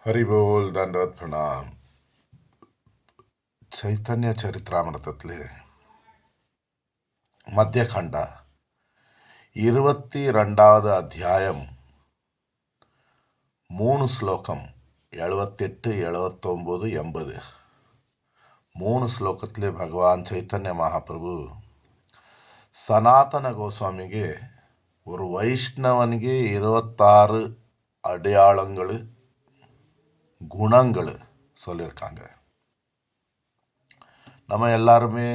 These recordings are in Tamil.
हरि बोल दंडवत प्रणाम. चैतन्य चरित्रामृततले मध्यखंड 22வது அத்தியாயம் 3 ஸ்லோகம் 78 79 80 3 ஸ்லோகத்திலே பகவான் ಚೈತನ್ಯ ಮಹಾಪ್ರಭು ಸನಾತನ ಗೋಸ್ವಾಮಿಗೆ ஒரு வைஷ்ணவனிಗೆ 26 அடையாளங்கள் குணங்கள் சொல்லியிருக்காங்க. நம்ம எல்லாருமே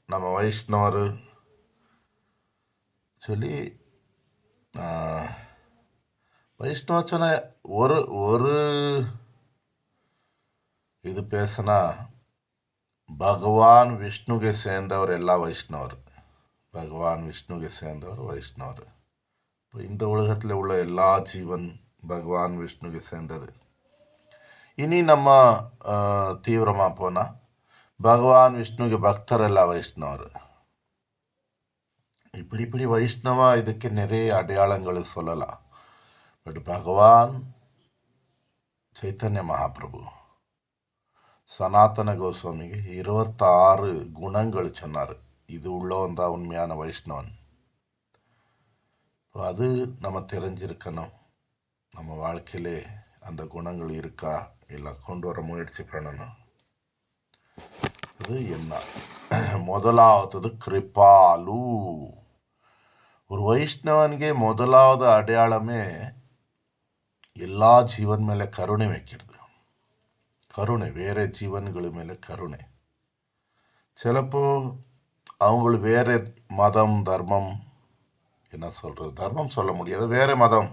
நம்ம வைஷ்ணவர் சொல்லி வைஷ்ணவ சொன்ன ஒரு ஒரு இது பேசினா பகவான் விஷ்ணுಗೆ சேர்ந்தவர் எல்லா வைஷ்ணவர். பகவான் விஷ்ணுಗೆ சேர்ந்தவர் வைஷ்ணவர். இப்போ இந்த உலகத்தில் உள்ள எல்லா ஜீவன் பகவான் விஷ்ணுಗೆ சேர்ந்தது. இனி நம்ம தீவிரமாக போனால் பகவான் விஷ்ணுಗೆ பக்தரெಲ್ಲ வைஷ்ணவர். இப்படி வைஷ்ணவா இதுக்கு நிறைய அடையாளங்கள் சொல்லலாம். பட் பகவான் ಚೈತನ್ಯ மகாபிரபு சனாதன கோஸ்வாமிಗೆ 26 குணங்கள் சொன்னார். இது உள்ளவன் தான் உண்மையான வைஷ்ணவன். அது நம்ம தெரிஞ்சிருக்கணும். நம்ம வாழ்க்கையிலே அந்த குணங்கள் இருக்கா இல்லை கொண்டு வர முயற்சி பண்ணணும். அது என்ன? முதலாவது கிருபாலு. ஒரு வைஷ்ணவನಿಗೆ ಮೊದಲಾದ அடையாளமே எல்லா ஜீவன் மேலே கருணை வைக்கிறது. கருணை, வேறு ஜீவன்கள் மேலே கருணை. சிலப்போ அவங்கள வேறு மதம் தர்மம் என்ன சொல்கிறது, தர்மம் சொல்ல முடியாது, வேறு மதம்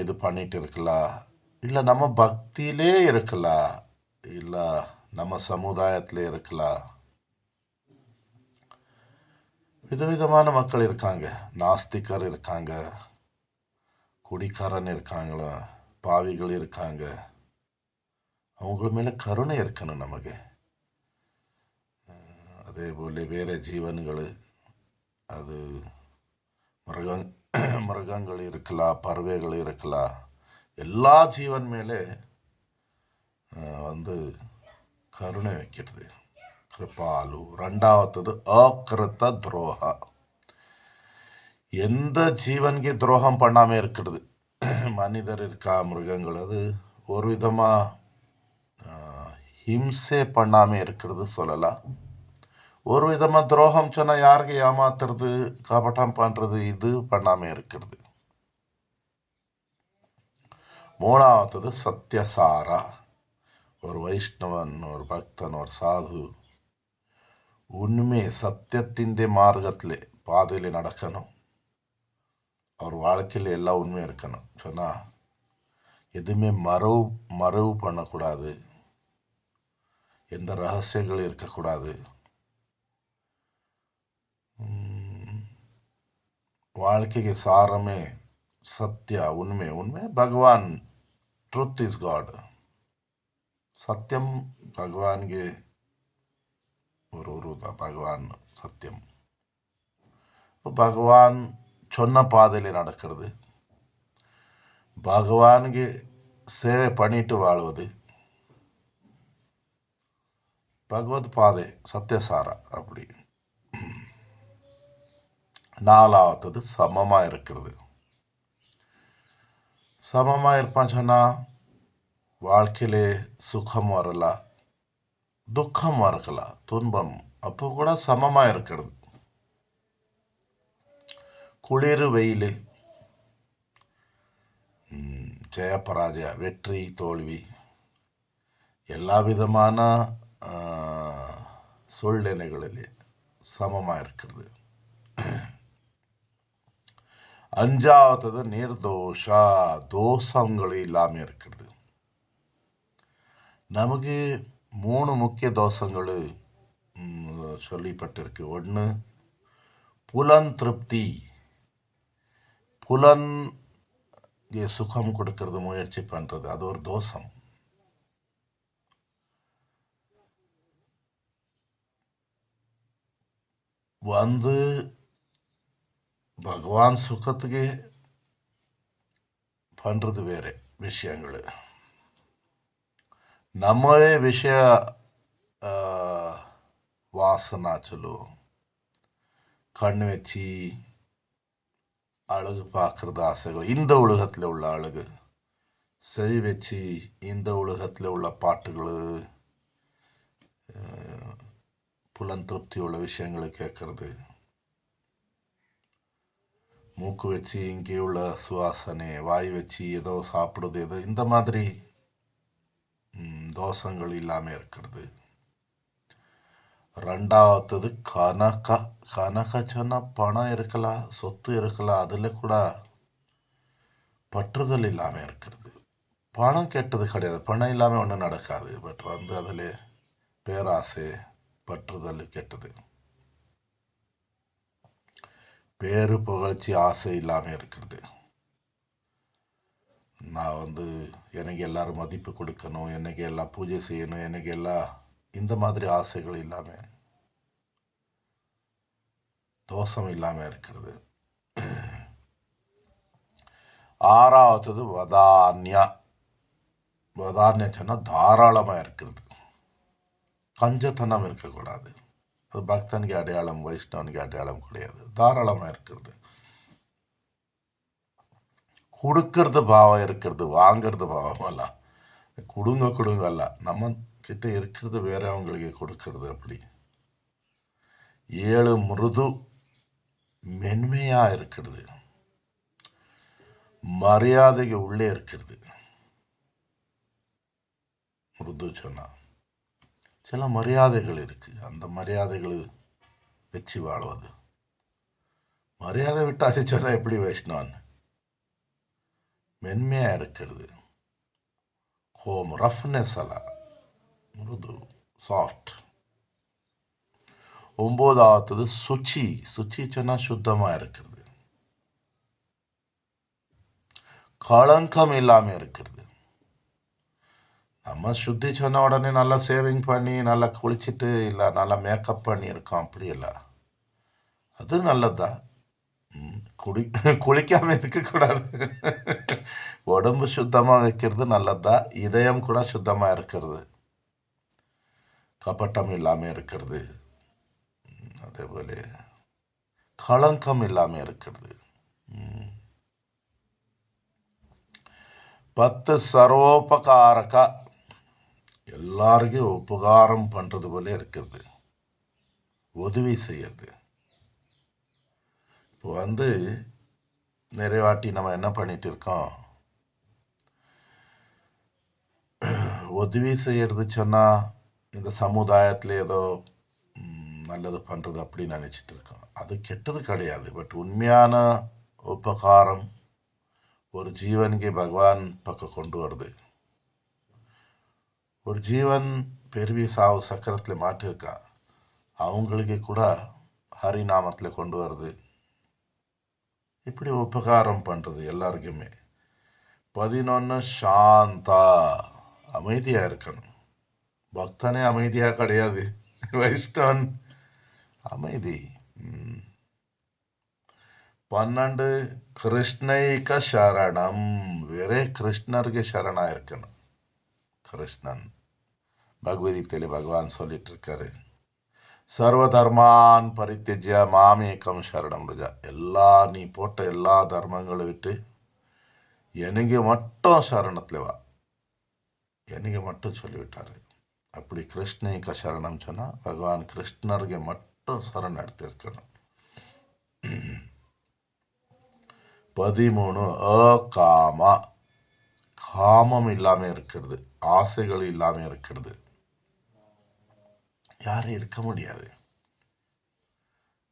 இது பண்ணிட்டு இருக்கலாம், இல்லை நம்ம பக்தியிலே இருக்கலாம், இல்லை நம்ம சமுதாயத்திலே இருக்கலாம். விதவிதமான மக்கள் இருக்காங்க. நாஸ்திகர் இருக்காங்க, குடிக்காரன் இருக்காங்களா, பாவிகள் இருக்காங்க. அவங்கள மேலே கருணை இருக்கணும் நமக்கு. அதே போல் வேறு ஜீவன்கள், அது மிருகங்கள் இருக்கலாம், பறவைகள் இருக்கலாம், எல்லா ஜீவன் மேலே கருணை வைக்கிறது கிருபாலு. ரெண்டாவது அகிருத்த துரோக. எந்த ஜீவனுக்கு துரோகம் பண்ணாமல் இருக்கிறது. மனிதர் இருக்கா, மிருகங்கள், அது ஒரு விதமாக ஹிம்சை பண்ணாமல் இருக்கிறது சொல்லலாம். ஒரு விதமாக துரோகம் சொன்னால் யாருக்கு ஏமாத்துறது, கபட்டம் பண்ணுறது, இது பண்ணாமல் இருக்கிறது. மூணாவது சத்யசாரா. ஒரு வைஷ்ணவன், ஒரு பக்தன், ஒரு சாது உண்மை சத்தியத்தின் மார்க்கத்தில் பாதையில் நடக்கணும். அவர் வாழ்க்கையில் எல்லாம் உண்மை இருக்கணும். சொன்னால் எதுவுமே மறவு பண்ணக்கூடாது, எந்த ரகசியங்கள் இருக்கக்கூடாது. வாழ்க்கைக்கு சாரமே சத்யா, உண்மை. உண்மை பகவான், ட்ரூத் இஸ் காட். சத்தியம் பகவான்ಗೆ ஒரு தான் பகவான் சத்தியம். பகவான் சொன்ன பாதையில் நடக்கிறது, பகவானுக்கு சேவை பண்ணிட்டு வாழ்வது, பகவத் பாதை சத்யசாரா. அப்படி. நாலாவது சமமாக இருக்கிறது. சமமாக இருப்பான்னு சொன்னால் வாழ்க்கையிலே சுகம் வரலாம், துக்கம் வரலாம், துன்பம், அப்போ கூட சமமாக இருக்கிறது. குளிர் வெயில், ஜெயபராஜய, வெற்றி தோல்வி, எல்லா விதமான சூழ்நிலைகளிலே சமமாக இருக்கிறது. அஞ்சாவது நிர்தோஷா, தோஷங்கள் இல்லாமல் இருக்கிறது. நமக்கு 3 முக்கிய தோஷங்கள் சொல்லப்பட்டிருக்கு. ஒன்று புலன் திருப்தி, புலன் சுகம் கொடுக்கறது முயற்சி பண்ணுறது, அது ஒரு தோஷம். பகவான் சுகத்துக்கு பண்ணுறது வேறு விஷயங்கள். நம்மளே விஷய வாசனா சொல்லுவோம். கண் வச்சு அழகு பார்க்குறது ஆசைகள், இந்த உலகத்தில் உள்ள அழகு. செவி வச்சு இந்த உலகத்தில் உள்ள பாட்டுகள், புலன் திருப்தி உள்ள விஷயங்களை கேட்கறது. மூக்கு வச்சு இங்கே உள்ள சுவாசனை, வாய் வச்சு ஏதோ சாப்பிடுறது, ஏதோ இந்த மாதிரி தோஷங்கள் இல்லாமல் இருக்கிறது. ரெண்டாவது கனக சொன்னால் பணம் இருக்கலாம், சொத்து இருக்கலாம், அதில் கூட பற்றுதல் இல்லாமல் இருக்கிறது. பணம் கெட்டது கிடையாது, பணம் இல்லாமல் ஒன்றும் நடக்காது. பட் அதில் பேராசை, பற்றுதல் கெட்டது. பேரு புகழ்ச்சி ஆசை இல்லாமல் இருக்கிறது. நான் எனக்கு எல்லாரும் மதிப்பு கொடுக்கணும், எனக்கு எல்லாம் பூஜை செய்யணும், எனக்கு எல்லாம் இந்த மாதிரி ஆசைகள் இல்லாமல், தோஷம் இல்லாமல் இருக்கிறது. ஆறாவது வதான்யம் சொன்னால் தாராளமாக இருக்கிறது. கஞ்சத்தனம் இருக்கக்கூடாது. அது பக்தனுக்கு அடையாளம், வைஷ்ணவனுக்கு அடையாளம் கிடையாது. தாராளமாக இருக்கிறது. கொடுக்கறது பாவம் இருக்கிறது, வாங்கிறது பாவம் அல்ல. கொடுங்க அல்ல, நம்ம கிட்ட இருக்கிறது வேற அவங்களுக்கு கொடுக்கறது. அப்படி 7 மிருது மென்மையாக இருக்கிறது. மரியாதைக்கு உள்ளே இருக்கிறது. மிருது சொன்னா சில மரியாதைகள் இருக்கு, அந்த மரியாதைகள் வச்சு வாழ்வது. மரியாதை விட்டாச்சு சொன்னா எப்படி வைஷ்ணவன்? மென்மையாக இருக்கிறது. கோம் ரஃப்னஸ் அல்ல, மிருது, சாஃப்ட். 9வது சுச்சி சொன்னால் சுத்தமாக இருக்கிறது. களங்கம் இல்லாமல் இருக்கிறது. நம்ம சுத்தி சொன்ன உடனே நல்லா சேவிங் பண்ணி நல்லா குளிச்சுட்டு இல்லை நல்லா மேக்கப் பண்ணி இருக்கோம், அப்படி இல்லை. அது நல்லதுதான். குளிக்காமல் இருக்கக்கூடாது. உடம்பு சுத்தமாக வைக்கிறது நல்லதுதான். இதயம் கூட சுத்தமாக இருக்கிறது, கபட்டம் இல்லாமல் இருக்கிறது. அதே போல களங்கம் இல்லாமல் இருக்கிறது. 10 சர்வோபகாரக, எல்லாருக்கும் உபகாரம் பண்ணுறது போல இருக்கிறது, உதவி செய்யறது. இப்போ நிறைவாட்டி நம்ம என்ன பண்ணிட்டு இருக்கோம்? உதவி செய்யறது சொன்னால் இந்த சமுதாயத்தில் ஏதோ நல்லது பண்ணுறது அப்படின்னு நினச்சிட்டு இருக்கோம். அது கெட்டது கிடையாது. பட் உண்மையான உபகாரம் ஒரு ஜீவனுக்கு பகவான் பக்கம் கொண்டு வருது. ஒரு ஜீவன் பெருவி சாவு சக்கரத்தில் மாட்டிருக்கான், அவங்களுக்கு கூட ஹரிநாமத்தில் கொண்டு வருது. இப்படி உபகாரம் பண்ணுறது எல்லாருக்குமே. 11 சாந்தா, அமைதியாக இருக்கணும். பக்தனே அமைதியாக கிடையாது, வைஷ்ணவன் அமைதி. 12 கிருஷ்ணைக சரணம், வேறே கிருஷ்ணருக்கு சரணாக இருக்கணும். கிருஷ்ணன் பகவத்கீதையில் பகவான் சொல்லிட்டு இருக்காரு, சர்வதர்மான் பரித்தியஜ்ய மாமேகம் சரணம் ரஜா. நீ போட்ட எல்லா தர்மங்களை விட்டு எனக்கு மட்டும் சரணத்தில் வா, எனக்கு மட்டும் சொல்லிவிட்டாரு. அப்படி கிருஷ்ணைக சரணம் சொன்னால் பகவான் கிருஷ்ணருக்கு மட்டும் சரண் எடுத்திருக்கணும். 13 அகாமா, காமம் இல்லாமல் இருக்கிறது, ஆசைகள் இல்லாமல் இருக்கிறது. யாரும் இருக்க முடியாது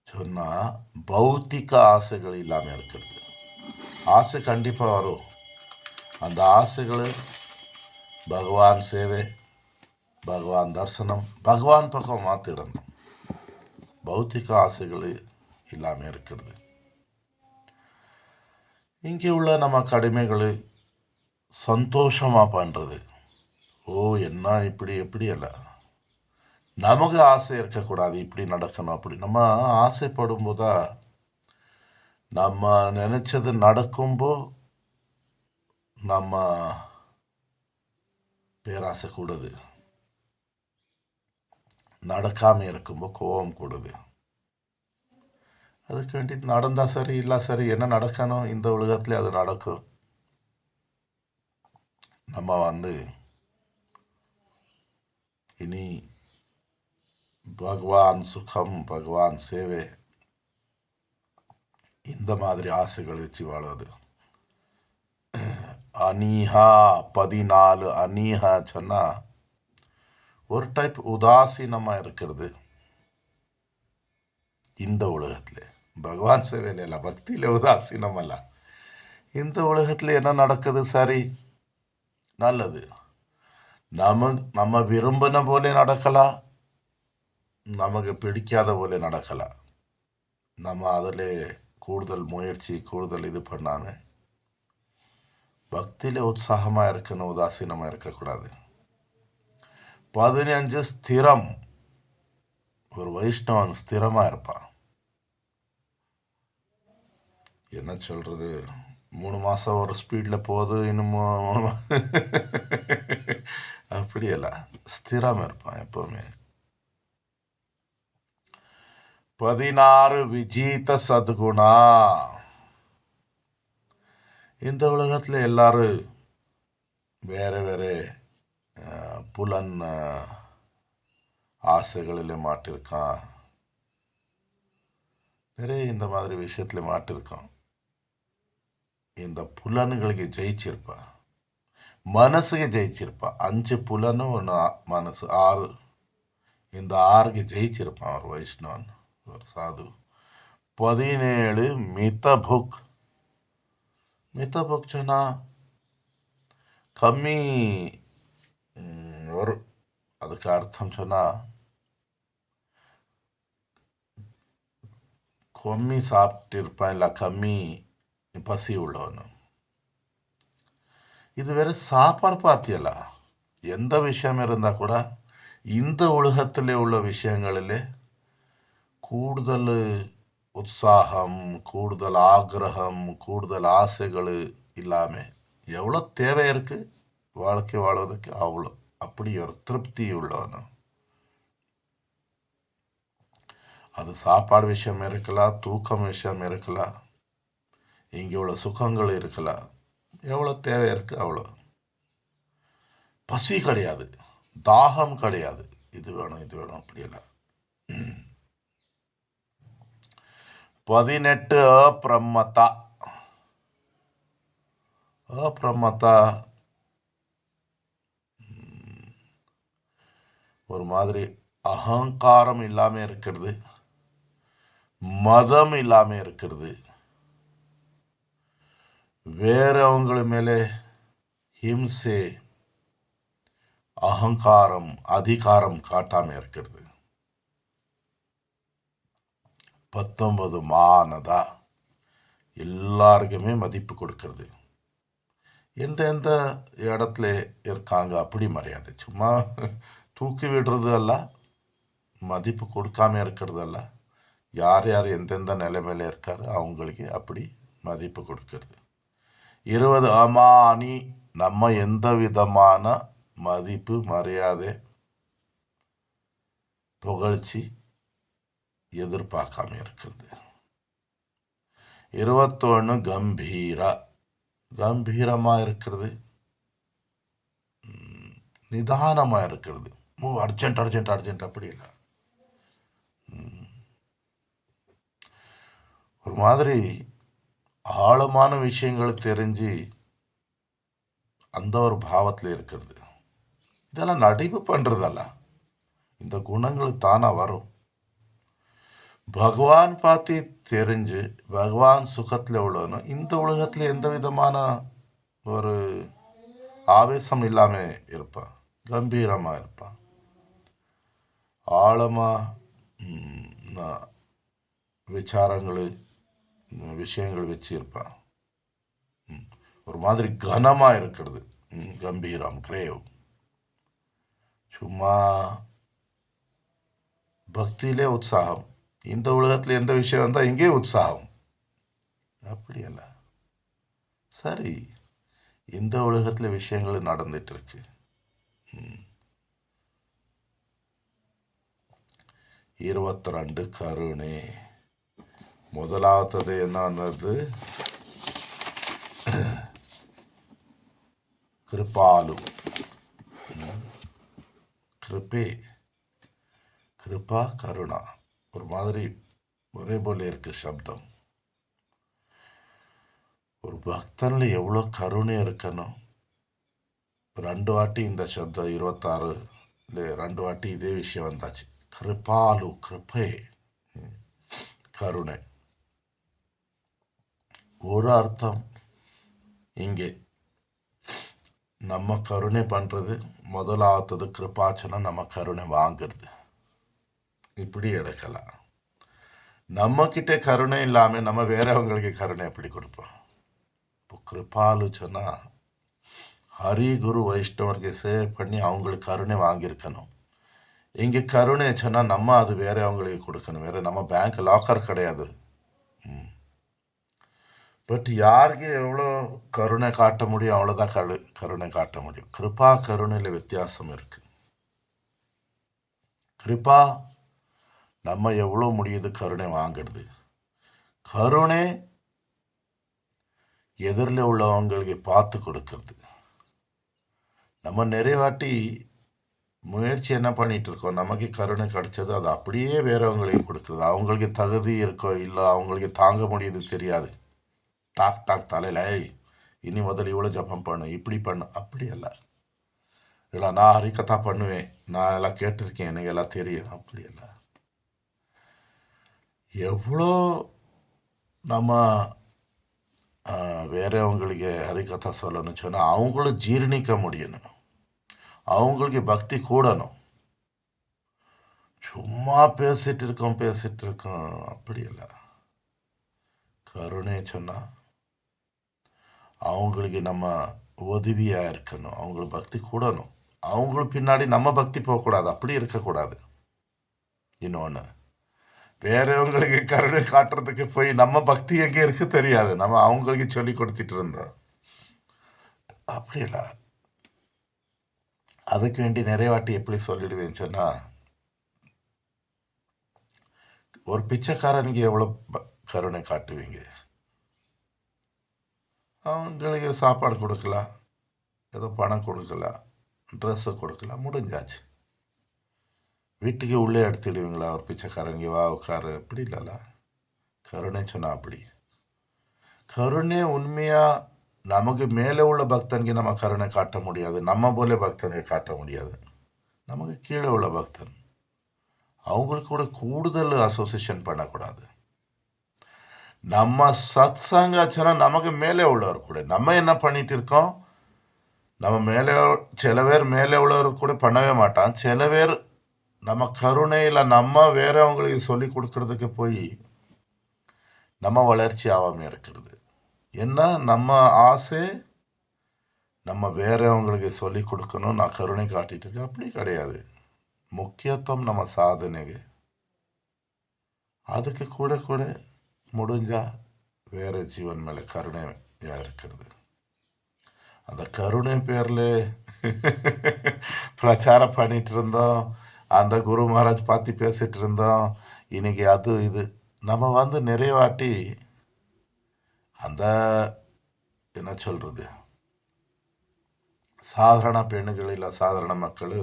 சொன்னால் பௌத்திக ஆசைகள் இல்லாமல் இருக்கிறது. ஆசை கண்டிப்பாக வரும். அந்த ஆசைகள் பகவான் சேவை, பகவான் தரிசனம், பகவான் பக்கம் மாற்றிடணும். பௌத்திக ஆசைகள் இல்லாமல் இருக்கிறது. இங்கே உள்ள நம்ம கடமைகளை சந்தோஷமாக பண்ணுறது. என்ன இப்படி எப்படி அல்ல, நமக்கு ஆசை இருக்கக்கூடாது, இப்படி நடக்கணும் அப்படி. நம்ம ஆசைப்படும் போதா நம்ம நினச்சது நடக்கும்போ நம்ம பேராசை கூடுது, நடக்காமல் இருக்கும்போது கோபம் கூடுது. அதுக்கு வேண்டி நடந்தால் சரி இல்லை சரி, என்ன நடக்கணும் இந்த உலகத்துல அது நடக்கும். நம்ம இனி பகவான் சுகம், பகவான் சேவை, இந்த மாதிரி ஆசைகள் வச்சு வாழுவது. அனீஹா 14 அனீஹா சொன்னால் ஒரு டைப் உதாசீனமாக இருக்கிறது இந்த உலகத்தில். பகவான் சேவையில் இல்லை, பக்தியில் உதாசீனம் அல்ல. இந்த உலகத்தில் என்ன நடக்குது சரி நல்லது, நம்ம விரும்பின போல நடக்கலாம், நமக்கு பிடிக்காத போல நடக்கலாம். நம்ம அதில் கூடுதல் முயற்சி, கூடுதல் இது பண்ணாமல் பக்தியில் உற்சாகமாக இருக்கணும், உதாசீனமாக இருக்கக்கூடாது. 15 ஸ்திரம். ஒரு வைஷ்ணவன் ஸ்திரமாக இருப்பான். என்ன சொல்கிறது, 3 மாதம் ஒரு ஸ்பீடில் போகுது, இன்னும் அப்படியல்ல, ஸ்திரம் இருப்பான் எப்போவுமே. 16 விஜீத சத்குணா. இந்த உலகத்தில் எல்லாரும் வேறு வேறு புலன் ஆசைகளில் மாட்டிருக்கான், நிறைய இந்த மாதிரி விஷயத்தில் மாட்டிருக்கான். இந்த புலன்களுக்கு ஜெயிச்சிருப்பான், மனசுக்கு ஜெயிச்சிருப்பான். 5 புலனும் 1 மனசு, 6. இந்த 6க்கு ஜெயிச்சிருப்பான் ஒரு வைஷ்ணவன், ஒரு சாது. 17 மிதபுக். மிதபுக் சொன்னால் கம்மி ஒரு, அதுக்கு அர்த்தம் சொன்னால் கம்மி சாப்பிட்டு இருப்பான், இல்லை கம்மி பசி உள்ளவன். இது வேறு சாப்பாடு பார்த்தியல்ல, எந்த விஷயம் இருந்தால் கூட இந்த உலகத்திலே உள்ள விஷயங்களிலே கூடுதல் உற்சாகம், கூடுதல் ஆக்ரகம், கூடுதல் ஆசைகள் இல்லாமல் எவ்வளோ தேவை இருக்குது வாழ்க்கை வாழ்வதற்கு, அவ்வளோ அப்படி ஒரு திருப்தி உள்ளவன். அது சாப்பாடு விஷயம் இருக்கலாம், தூக்கம் விஷயம் இருக்கலாம், இங்கே உள்ள சுகங்கள் இருக்கலாம், எவ்வளோ தேவை இருக்குது அவ்வளோ. பசி கிடையாது, தாகம் கிடையாது, இது வேணும் இது வேணும் அப்படியெல்லாம். 18 அப்ரமத்தா. அப்ரமத்தா ஒரு மாதிரி அகங்காரம் இல்லாமல் இருக்கிறது, மதம் இல்லாமல் இருக்கிறது, வேறவங்கள மேலே ஹிம்சை, அகங்காரம், அதிகாரம் காட்டாமல் இருக்கிறது. 19 மானதா, எல்லாருக்குமே மதிப்பு கொடுக்கறது. எந்த இடத்துல இருக்காங்க அப்படி மரியாதை, சும்மா தூக்கி விடுறது அல்ல, மதிப்பு கொடுக்காம இருக்கிறது அல்ல, யார் யார் எந்தெந்த நிலைமையில் இருக்காரு அவங்களுக்கு அப்படி மதிப்பு கொடுக்கறது. 20 அமானி, நம்ம எந்த விதமான மதிப்பு மரியாதை புகழ்ச்சி எதிர்பார்க்காம இருக்கிறது. 21 கம்பீரா, கம்பீரமாக இருக்கிறது, நிதானமாக இருக்கிறது. அர்ஜென்ட் அர்ஜென்ட் அர்ஜென்ட் அப்படி இல்லை, ஒரு மாதிரி ஆழமான விஷயங்கள் தெரிஞ்சு அந்த ஒரு பாவத்தில் இருக்கிறது. இதெல்லாம் நடிப்பு பண்ணுறதல்ல, இந்த குணங்கள் தானாக வரும். பகவான் பார்த்து தெரிஞ்சு பகவான் சுகத்தில் உள்ளவனும் இந்த உலகத்தில் எந்த விதமான ஒரு ஆவேசம் இல்லாமல் இருப்பான், கம்பீரமாக இருப்பான், ஆழமாக விசாரங்கள் விஷயங்கள் வச்சு இருப்பான். ஒரு மாதிரி கனமாக இருக்கிறது, கம்பீரம், கிரேவ். சும்மா பக்தியிலே உற்சாகம், இந்த உலகத்தில் எந்த விஷயம் வந்தால் இங்கே உற்சாகம், அப்படியல்ல. சரி, இந்த உலகத்தில் விஷயங்கள் நடந்துட்டு இருக்கு. 22 கருணை. முதலாவது என்னது? கிருபாலு. கிருபே, கிருபா, கருணா ஒரு மாதிரி ஒரே போல இருக்கு சப்தம். ஒரு பக்தன்ல எவ்வளோ கருணை இருக்கணும். 2 வாட்டி இந்த சப்தம் 26 2 வாட்டி இதே விஷயம் வந்தாச்சு. கிருபாலு, கிருபே, கருணை. ஒரு அர்த்தம் இங்கே நம்ம கருணை பண்ணுறது, முதலாவது கிருபாச்சனம் நம்ம கருணை வாங்கிறது, இப்படி எடுக்கலாம். நம்மக்கிட்ட கருணை இல்லாமல் நம்ம வேறவங்களுக்கு கருணை எப்படி கொடுப்போம்? இப்போ கிருபாலு சொன்னால் ஹரி குரு வைஷ்ணவருக்கு சேவை பண்ணி அவங்களுக்கு கருணை வாங்கியிருக்கணும். இங்கே கருணை சொன்னால் நம்ம அது வேற அவங்களுக்கு கொடுக்கணும். வேற நம்ம பேங்க் லாக்கர் கிடையாது. பட் யாருக்கு எவ்வளோ கருணை காட்ட முடியும் அவ்வளோதான் கருணை காட்ட முடியும். கிருபா கருணையில் வித்தியாசம் இருக்கு. கிருபா நம்ம எவ்வளோ முடியுது கருணை வாங்கிறது. கருணை எதிரில் உள்ளவங்களுக்கு பார்த்து கொடுக்கறது. நம்ம நிறைய வாட்டி முயற்சி என்ன பண்ணிட்டு இருக்கோம், நமக்கு கருணை கிடைச்சது அது அப்படியே வேறவங்களுக்கு கொடுக்குறது. அவங்களுக்கு தகுதி இருக்கோ இல்லை அவங்களுக்கு தாங்க முடியுது தெரியாது. டாக் டாக் தலையில் இனி முதல்ல இவ்வளோ ஜபம் பண்ணு, இப்படி பண்ணு, அப்படி அல்ல. இல்லை நான் ஹரிகதா பண்ணுவேன், நான் எல்லாம் கேட்டிருக்கேன், எனக்கு எல்லாம் தெரியும், அப்படி அல்ல. எவ்வளோ நம்ம வேறவங்களுக்கு ஹரிகதா சொல்லணும்னு சொன்னால் அவங்களும் ஜீர்ணிக்க முடியணும், அவங்களுக்கு பக்தி கூடணும். சும்மா பேசிட்டு இருக்கோம் அப்படி இல்லை. கருணை சொன்னால் அவங்களுக்கு நம்ம உதவியாக இருக்கணும், அவங்களுக்கு பக்தி கூடணும். அவங்களுக்கு பின்னாடி நம்ம பக்தி போகக்கூடாது, அப்படி இருக்கக்கூடாது. இன்னொன்று, வேறவங்களுக்கு கருணை காட்டுறதுக்கு போய் நம்ம பக்தி எங்கே இருக்கு தெரியாது, நம்ம அவங்களுக்கு சொல்லி கொடுத்துட்டு இருந்தோம், அப்படி இல்லை. அதுக்கு வேண்டி நிறைய வாட்டி எப்படி சொல்லிடுவேன்னு சொன்னால், ஒரு பிச்சைக்காரனுக்கு எவ்வளோ கருணை காட்டுவீங்க? அவங்களுக்கு சாப்பாடு கொடுக்கலாம், ஏதோ பணம் கொடுக்கலாம், ட்ரெஸ்ஸு கொடுக்கலாம், முடிஞ்சாச்சு. வீட்டுக்கு உள்ளே எடுத்துடுவீங்களா? ஒரு பிச்சைக்காரங்க வா உட்காரு, அப்படி இல்லைல்ல. கருணை சொன்னால் அப்படி. கருணை உண்மையாக நமக்கு மேலே உள்ள பக்தனுக்கு நம்ம கருணை காட்ட முடியாது, நம்ம போல பக்தனுக்கு காட்ட முடியாது. நமக்கு கீழே உள்ள பக்தன் அவங்களுக்கு கூட கூடுதல் அசோசியேஷன் பண்ணக்கூடாது. நம்ம சத் சங்காச்சுன்னா நமக்கு மேலே உள்ளவர் கூட நம்ம என்ன பண்ணிட்டு இருக்கோம், நம்ம மேலே சில பேர் மேலே உள்ளவர் கூட பண்ணவே மாட்டான். சில பேர் நம்ம கருணையில் நம்ம வேறவங்களுக்கு சொல்லி கொடுக்கறதுக்கு போய் நம்ம வளர்ச்சி ஆகாமல் இருக்கிறது. என்ன நம்ம ஆசை, நம்ம வேறவங்களுக்கு சொல்லி கொடுக்கணும், நான் கருணை காட்டிட்டு இருக்கேன், அப்படி கிடையாது. முக்கியத்துவம் நம்ம சாதனைக்கு. அதுக்கு கூட கூட முடிஞ்சா வேற ஜீவன் மேலே கருணையாக இருக்கிறது. அந்த கருணை பேரில் பிரச்சாரம் பண்ணிட்டு இருந்தோம், அந்த குரு மகாராஜ் பார்த்து பேசிட்டு இருந்தோம், இன்னைக்கு அது இது நம்ம நிறைய வாட்டி அந்த என்ன சொல்கிறது, சாதாரண பெண்கள் இல்லை சாதாரண மக்கள்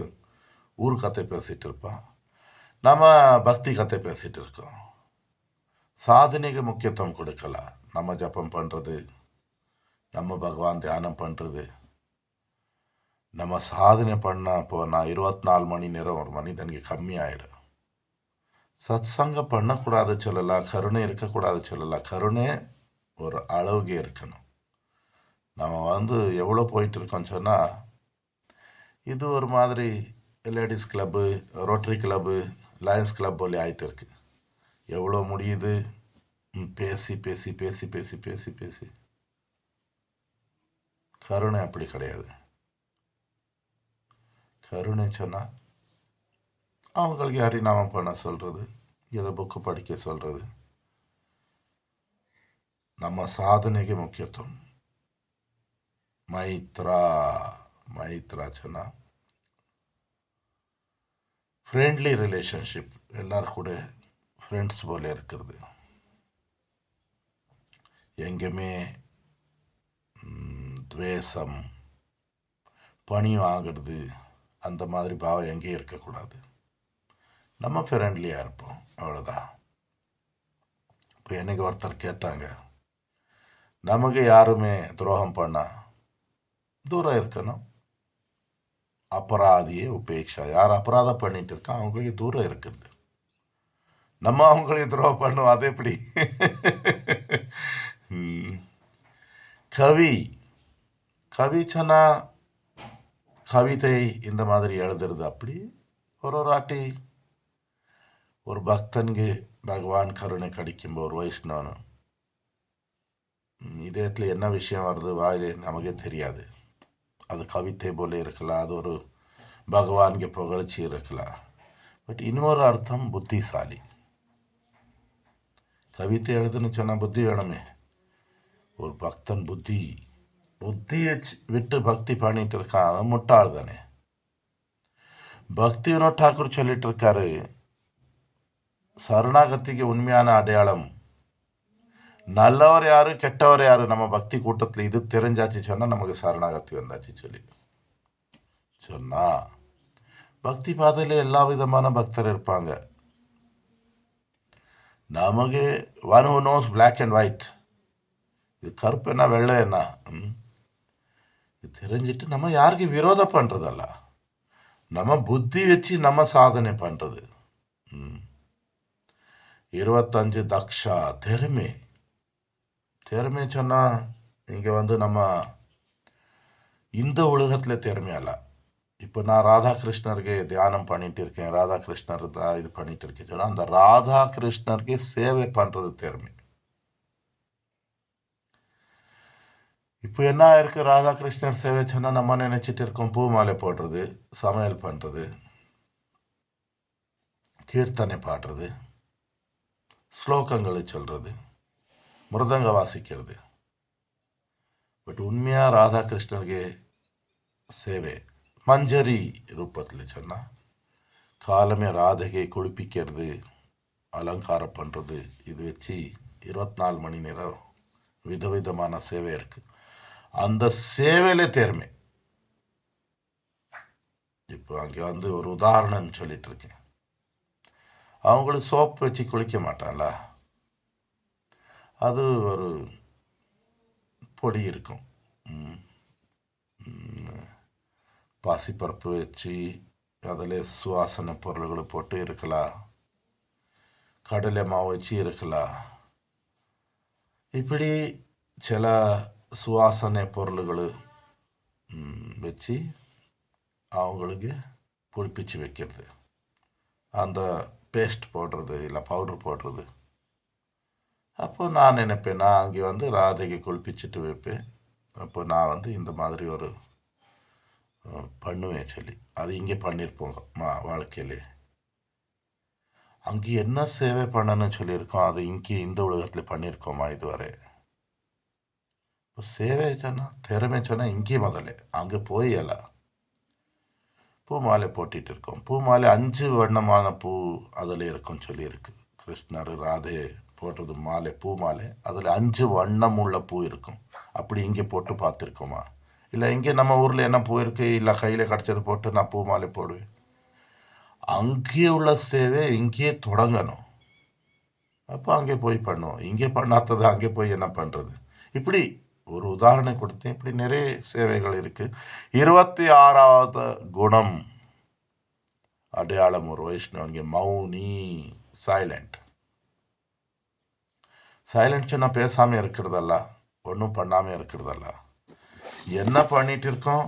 ஊர் கதை பேசிகிட்டு இருப்பான், நம்ம பக்தி கதை பேசிகிட்டு இருக்கோம். சாதனைக்கு முக்கியத்துவம் கொடுக்கல. நம்ம ஜபம் பண்ணுறது, நம்ம பகவான் தியானம் பண்ணுறது, நம்ம சாதனை பண்ணால் போனால் 24 மணி நேரம் ஒரு மனிதனுக்கு கம்மியாயிடும். சத் சங்கம் பண்ணக்கூடாது சொல்லலாம், கருணை இருக்கக்கூடாது சொல்லலாம். கருணை ஒரு அளவுக்கு இருக்கணும். நம்ம எவ்வளோ போயிட்டு இருக்கோம்னு சொன்னால், இது ஒரு மாதிரி ladies club, rotary club, Lions club போல ஆகிட்டு இருக்கு. எவ்வளோ முடியுது பேசி பேசி பேசி பேசி பேசி பேசி. கருணை அப்படி கிடையாது. கருணை சொன்னால் அவங்களுக்கு ஹரிநாமம் பண்ண சொல்கிறது, ஏதோ புக்கு படிக்க சொல்கிறது, நம்ம சாதனைக்கு முக்கியத்துவம். மைத்ரா. மைத்ரா சொன்னால் ஃப்ரெண்ட்லி ரிலேஷன்ஷிப், எல்லாரும் கூட ஃப்ரெண்ட்ஸ் போல இருக்கிறது. எங்கேயுமே துவேஷம், பணி வாங்கிறது, அந்த மாதிரி பாவம் எங்கேயும் இருக்கக்கூடாது. நம்ம ஃப்ரெண்ட்லியாக இருப்போம், அவ்வளோதான். இப்போ என்னைக்கு ஒருத்தர் கேட்டாங்க, நமக்கு யாருமே துரோகம் பண்ணால் தூரம் இருக்கணும். அபராதியே உபேட்சா. யார் அபராதம் பண்ணிட்டு இருக்கான் அவங்களுக்கு தூரம் இருக்குது. நம்ம அவங்களுக்கு துரோகம் பண்ணுவோம், அது எப்படி? கவி கவி சொன்னா கவிதை இந்த மாதிரி எழுதுறது. அப்படி ஒரு வாட்டி ஒரு பக்தனுக்கு பகவான் கருணை கிடைக்கும்போது ஒரு வைஷ்ணவனு இதயத்தில் என்ன விஷயம் வருது வாயிலே நமக்கே தெரியாது. அது கவிதை போல இருக்கலாம், அது ஒரு பகவானுக்கு புகழ்ச்சி இருக்கலாம். பட் இன்னொரு அர்த்தம் புத்திசாலி. கவிதை எழுதுன்னு சொன்னால் புத்தி வேணுமே. ஒரு பக்தன் புத்தியை விட்டு பக்தி பண்ணிட்டு இருக்கான், அது முட்டாள் தானே. பக்தி வினோத் டாக்கூர் சொல்லிட்டு இருக்காரு, சரணாகதிக்கு உண்மையான அடையாளம் நல்லவர் யாரு கெட்டவர் யாரு நம்ம பக்தி கூட்டத்தில் இது தெரிஞ்சாச்சு சொன்னால் நமக்கு சரணாகதி வந்தாச்சு சொல்லி சொன்னால், பக்தி பாதையில் எல்லா விதமான பக்தர் இருப்பாங்க. நமக்கு one who knows black and white, இது கருப்பு என்ன வெள்ளை என்ன இது தெரிஞ்சிட்டு நம்ம யாருக்கு விரோதம் பண்ணுறதல்ல, நம்ம புத்தி வச்சு நம்ம சாதனை பண்ணுறது. 25 தக்ஷா திறமை சொன்னால் இங்கே நம்ம இந்த உலகத்தில் திறமையல்ல. இப்போ நான் ராதாகிருஷ்ணருக்கு தியானம் பண்ணிட்டு இருக்கேன், ராதாகிருஷ்ணர் தான் இது பண்ணிட்டு இருக்கேன் சொன்னால் அந்த ராதாகிருஷ்ணருக்கு சேவை பண்ணுறது திறமை. இப்போ என்ன இருக்கு, ராதாகிருஷ்ணர் சேவை சொன்னால் நம்ம நினைச்சிட்டு இருக்கோம் பூ மாலை போடுறது, சமையல் பண்ணுறது, கீர்த்தனை பாடுறது, ஸ்லோகங்களை சொல்கிறது, மிருதங்க வாசிக்கிறது. பட் உண்மையாக ராதாகிருஷ்ணருக்கு சேவை மஞ்சரி ரூபத்தில் சொன்னால் காலமே ராதையை குளிப்பிக்கிறது, அலங்காரம் பண்ணுறது, இது வச்சு 24 மணி நேரம் விதவிதமான சேவை இருக்குது. அந்த சேவையிலே திறமை. இப்போ அங்கே ஒரு உதாரணம் சொல்லிட்டு இருக்கேன். அவங்களுக்கு சோப்பு வச்சு குளிக்க மாட்டான்ல, அது ஒரு பொடி இருக்கும், பாசிப்பருப்பு வச்சு அதில் சுவாசனை பொருள்களை போட்டு இருக்கலாம், கடலை மாவு வச்சு இருக்கலாம். இப்படி சில சுவாசனை பொருள்கள் வச்சு அவங்களுக்கு புளிப்பிச்சு வைக்கிறது, அந்த பேஸ்ட் போடுறது இல்லை பவுட்ரு போடுறது. அப்போ நான் நினைப்பேன், நான் அங்கே ராதைக்கு குளிப்பிச்சுட்டு வைப்பேன். அப்போ நான் இந்த மாதிரி ஒரு பண்ணுவேன் சொல்லி அது இங்கே பண்ணியிருப்போங்க வாழ்க்கையிலே. அங்கே என்ன சேவை பண்ணணும்னு சொல்லியிருக்கோம், அது இங்கே இந்த உலகத்தில் பண்ணியிருக்கோமா இதுவரை? இப்போ சேவை சொன்னால் திறமை சொன்னால் இங்கே முதல்ல அங்கே போயலாம். பூ மாலை போட்டிகிட்டு இருக்கோம், பூ மாலை 5 வண்ணமான பூ அதில் இருக்கும் சொல்லியிருக்கு. கிருஷ்ணர் ராதே போடுறது மாலை, பூ மாலை, அதில் 5 வண்ணம் உள்ள பூ இருக்கும். அப்படி இங்கே போட்டு பார்த்துருக்கோமா? இல்லை இங்கே நம்ம ஊரில் என்ன பூ இருக்குது, இல்லை கையில் கிடச்சது போட்டு நான் பூ மாலை போடுவேன். அங்கே உள்ள சேவை இங்கே தொடங்கணும். அப்போ அங்கே போய் பண்ணுவோம், இங்கே பண்ணாதது அங்கே போய் என்ன பண்ணுறது? இப்படி ஒரு உதாரணம் கொடுத்தேன். இப்படி நிறைய சேவைகள் இருக்குது. 26வது குணம் அடையாளம் ஒரு வைஷ்ணவங்க மௌனி, சைலண்ட். சைலண்ட் சொன்னால் பேசாமல் இருக்கிறதல்ல, ஒன்றும் பண்ணாமல் இருக்கிறதல்ல. என்ன பண்ணிட்டு இருக்கோம்,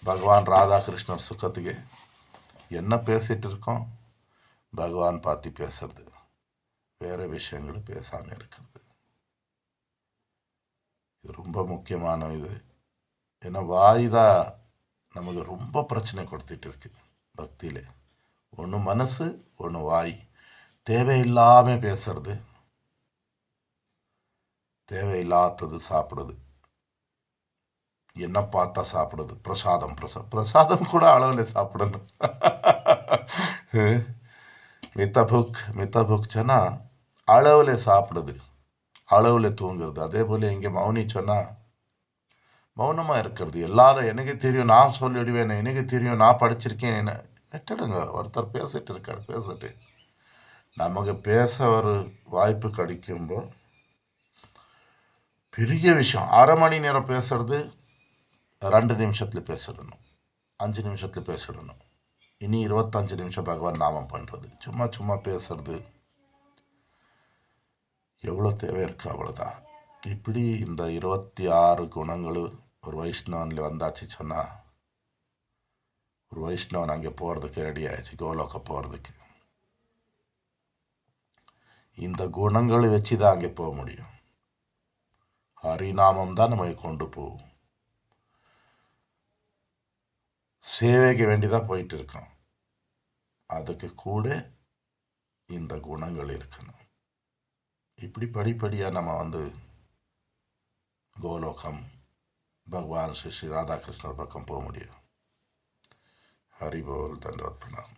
பகவான் ராதாகிருஷ்ணர் சுக்கத்துக்கு என்ன பேசிகிட்டு இருக்கோம், பகவான் பார்த்து பேசுறது, வேறு விஷயங்களும் பேசாமல் இருக்கிறது. இது ரொம்ப முக்கியமான இது. ஏன்னா வாய் தான் நமக்கு ரொம்ப பிரச்சனை கொடுத்துட்டு இருக்கு பக்தியில். ஒன்று மனசு, ஒன்று வாய். தேவையில்லாமல் பேசுறது, தேவையில்லாதது சாப்பிடுது. என்ன பார்த்தா சாப்பிடுது, பிரசாதம் பிரசாதம் கூட அளவில் சாப்பிடணும். மித்த புக் சொன்னால் அளவில் சாப்பிடுது, அளவில் தூங்குறது. அதே போல் இங்கே மௌனி சொன்னால் மௌனமாக இருக்கிறது. எல்லாரும் எனக்கு தெரியும், நான் சொல்லிவிடுவேன், எனக்கு தெரியும், நான் படிச்சிருக்கேன், என்ன விட்டுடுங்க. ஒருத்தர் பேசிட்டு இருக்கார், பேசிட்டு நமக்கு பேச ஒரு வாய்ப்பு கிடைக்கும்போது பெரிய விஷயம். 1/2 மணி நேரம் பேசுறது 2 நிமிஷத்தில் பேசிடணும், 5 நிமிஷத்தில் பேசிடணும். இனி 25 நிமிஷம் பகவான் நாமம் பண்ணுறது. சும்மா சும்மா பேசுறது எவ்வளோ தேவை இருக்குது, அவ்வளோதான். இப்படி இந்த 26 குணங்கள் ஒரு வைஷ்ணவனில் வந்தாச்சு சொன்னால், ஒரு வைஷ்ணவன் அங்கே போகிறதுக்கு ரெடி ஆயிடுச்சு, கோலோக்க போகிறதுக்கு. இந்த குணங்களை வச்சு தான் அங்கே போக முடியும். ஹரிநாமம் தான் நம்மை கொண்டு போகும். சேவைக்கு வேண்டிதான் போயிட்டு இருக்கோம். அதுக்கு கூட இந்த குணங்கள் இருக்கணும். இப்படி படிப்படியாக நம்ம கோலோகம் பகவான் ஸ்ரீ ராதாகிருஷ்ணர் பக்கம் போக முடியும். ஹரி போல், தண்டவத் பிரணாம்.